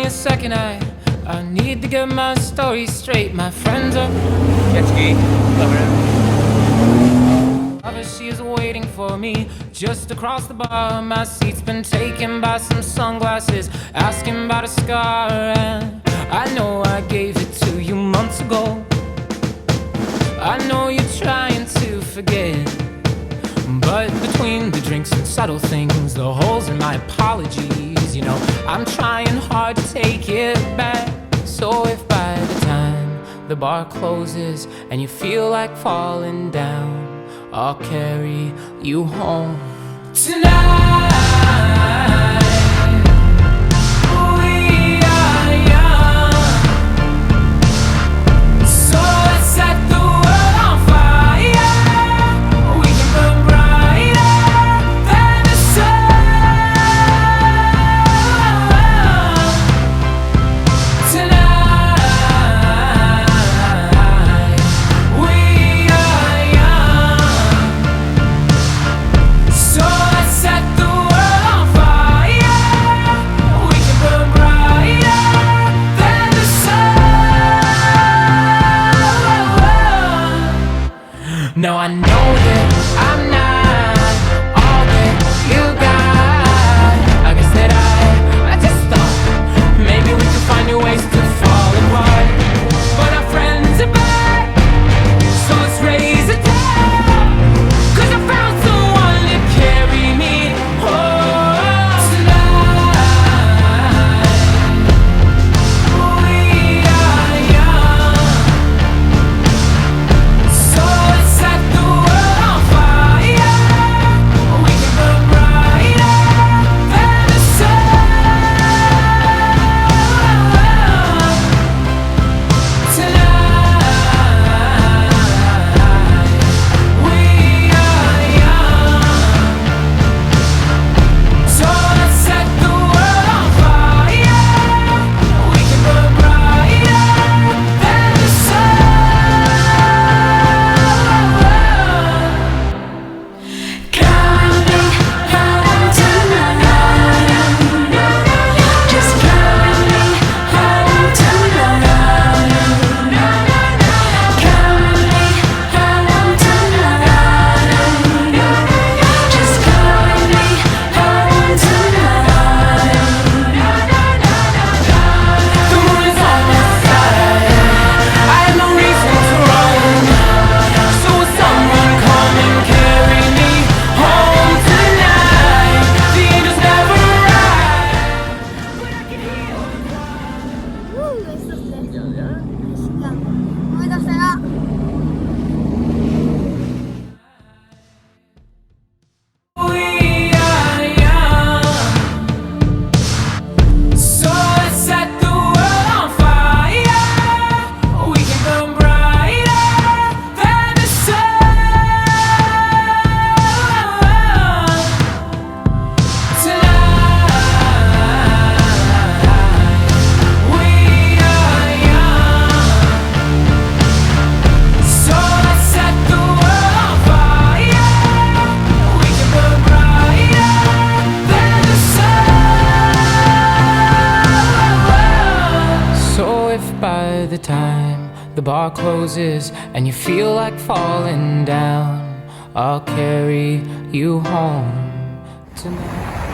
a second, I need to get my story straight. My friends are jet ski. She is waiting for me just across the bar. My seat's been taken by some sunglasses, asking about a scar. And I know I gave it to you months ago. I know you're trying to forget, but between the drinks and subtle things, the holes in my apologies, you know, I'm trying hard to take it back. So if by the time the bar closes and you feel like falling down, I'll carry you home tonight. We are young, so let's set the world on fire. We can burn brighter than the sun tonight. We are young, so let's set the world on fire. We can burn brighter than the sun. Now I know that I'm not all that you got. I guess that I just thought maybe we could find new ways to fall apart, but our friends are back, so let's raise it down. 'Cause I found someone to carry me home tonight. We are young, so let's set the world on fire. We can burn brighter than the sun tonight. We are young, so let's set the world on fire. We can burn brighter than the sun. Coming home tonight. Just coming home tonight. Coming home tonight. Just coming home tonight. The moon is on my side. I have no reason to run, so will someone come and carry me home tonight? The angels never arrive, but I can hear the We are young, so let's set the world on fire. We can burn brighter than the sun tonight. We are young, so let's set the world on fire. We can burn brighter than the sun. So if by the time the bar closes and you feel like falling down, I'll carry you home tonight.